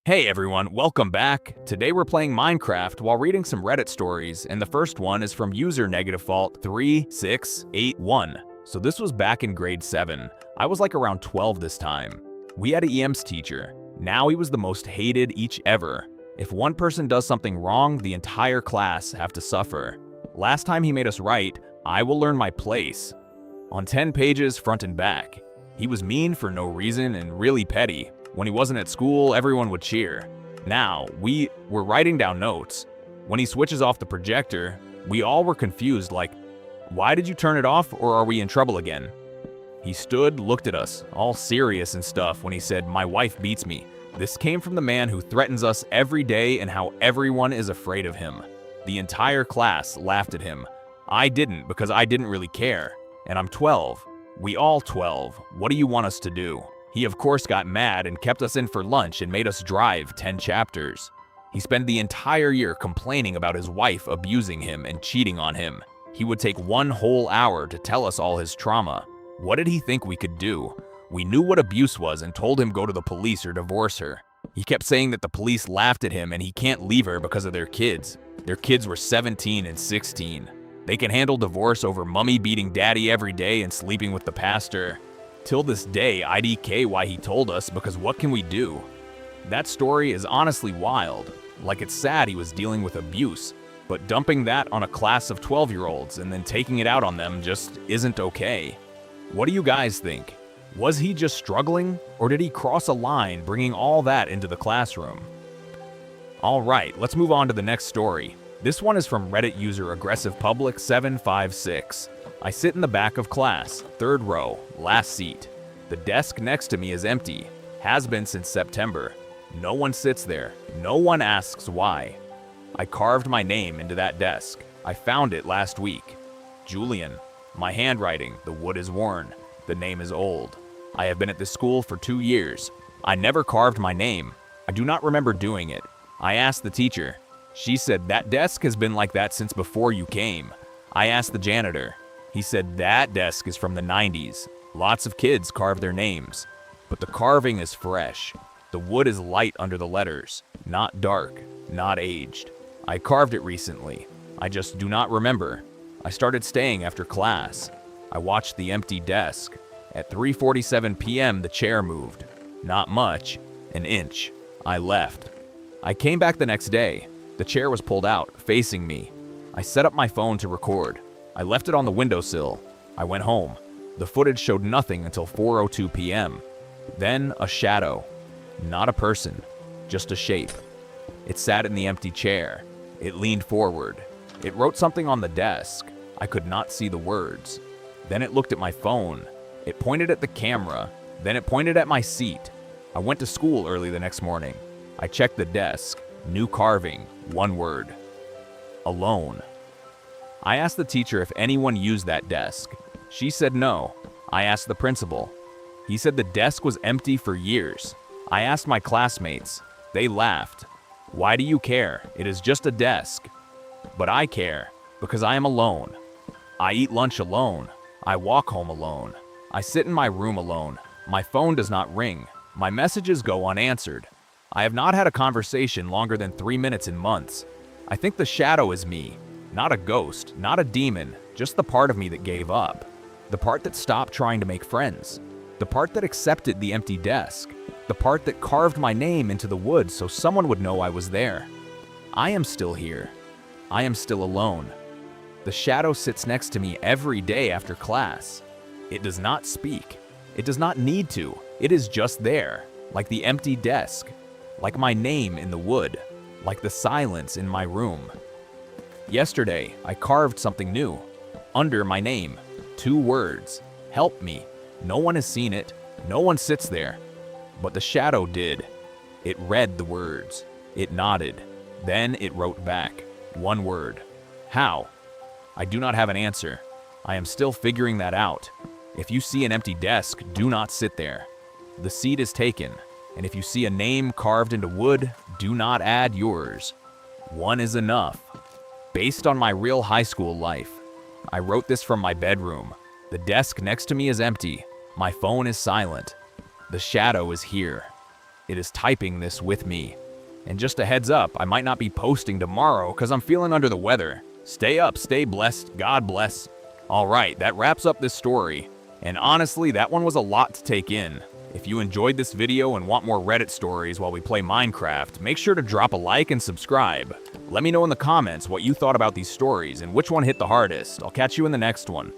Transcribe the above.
Hey everyone, welcome back. Today we're playing Minecraft while reading some Reddit stories, and the first one is from user negative fault 3681. So this was back in grade 7. I was like around 12 this time. We had a EMS teacher. Now he was the most hated each ever. If one person does something wrong, the entire class have to suffer. Last time he made us write, "I will learn my place," on 10 pages front and back. He was mean for no reason and really petty. When he wasn't at school, everyone would cheer. Now, we were writing down notes. When he switches off the projector, we all were confused like, why did you turn it off, or are we in trouble again? He stood, looked at us, all serious and stuff, when he said, "My wife beats me." This came from the man who threatens us every day and how everyone is afraid of him. The entire class laughed at him. I didn't because I didn't really care. And I'm 12. We all 12. What do you want us to do? He of course got mad and kept us in for lunch and made us drive 10 chapters. He spent the entire year complaining about his wife abusing him and cheating on him. He would take one whole hour to tell us all his trauma. What did he think we could do? We knew what abuse was and told him go to the police or divorce her. He kept saying that the police laughed at him and he can't leave her because of their kids. Their kids were 17 and 16. They can handle divorce over mommy beating daddy every day and sleeping with the pastor. Till this day, IDK why he told us, because what can we do? That story is honestly wild. Like, it's sad he was dealing with abuse, but dumping that on a class of 12-year-olds and then taking it out on them just isn't okay. What do you guys think? Was he just struggling, or did he cross a line bringing all that into the classroom? Alright, let's move on to the next story. This one is from Reddit user aggressivepublic756. I sit in the back of class, third row, last seat. The desk next to me is empty, has been since September. No one sits there, no one asks why. I carved my name into that desk. I found it last week. Julian. My handwriting, the wood is worn, the name is old. I have been at this school for 2 years. I never carved my name. I do not remember doing it. I asked the teacher. She said that desk has been like that since before you came. I asked the janitor. He said that desk is from the 90s. Lots of kids carve their names. But the carving is fresh. The wood is light under the letters. Not dark, not aged. I carved it recently. I just do not remember. I started staying after class. I watched the empty desk. At 3:47 p.m. the chair moved. Not much, an inch. I left. I came back the next day. The chair was pulled out, facing me. I set up my phone to record. I left it on the windowsill. I went home. The footage showed nothing until 4:02 p.m. Then a shadow. Not a person, just a shape. It sat in the empty chair. It leaned forward. It wrote something on the desk. I could not see the words. Then it looked at my phone. It pointed at the camera. Then it pointed at my seat. I went to school early the next morning. I checked the desk. New carving, one word. Alone. I asked the teacher if anyone used that desk. She said no. I asked the principal. He said the desk was empty for years. I asked my classmates. They laughed. Why do you care? It is just a desk. But I care, because I am alone. I eat lunch alone. I walk home alone. I sit in my room alone. My phone does not ring. My messages go unanswered. I have not had a conversation longer than 3 minutes in months. I think the shadow is me. Not a ghost, not a demon, just the part of me that gave up. The part that stopped trying to make friends. The part that accepted the empty desk. The part that carved my name into the wood so someone would know I was there. I am still here. I am still alone. The shadow sits next to me every day after class. It does not speak. It does not need to. It is just there, like the empty desk, like my name in the wood, like the silence in my room. Yesterday, I carved something new. Under my name. 2 words. Help me. No one has seen it. No one sits there. But the shadow did. It read the words. It nodded. Then it wrote back. 1 word. How? I do not have an answer. I am still figuring that out. If you see an empty desk, do not sit there. The seat is taken. And if you see a name carved into wood, do not add yours. 1 is enough. Based on my real high school life. I wrote this from my bedroom. The desk next to me is empty. My phone is silent. The shadow is here. It is typing this with me. And just a heads up, I might not be posting tomorrow because I'm feeling under the weather. Stay up, stay blessed, God bless. Alright, that wraps up this story. And honestly, that one was a lot to take in. If you enjoyed this video and want more Reddit stories while we play Minecraft, make sure to drop a like and subscribe. Let me know in the comments what you thought about these stories and which one hit the hardest. I'll catch you in the next one.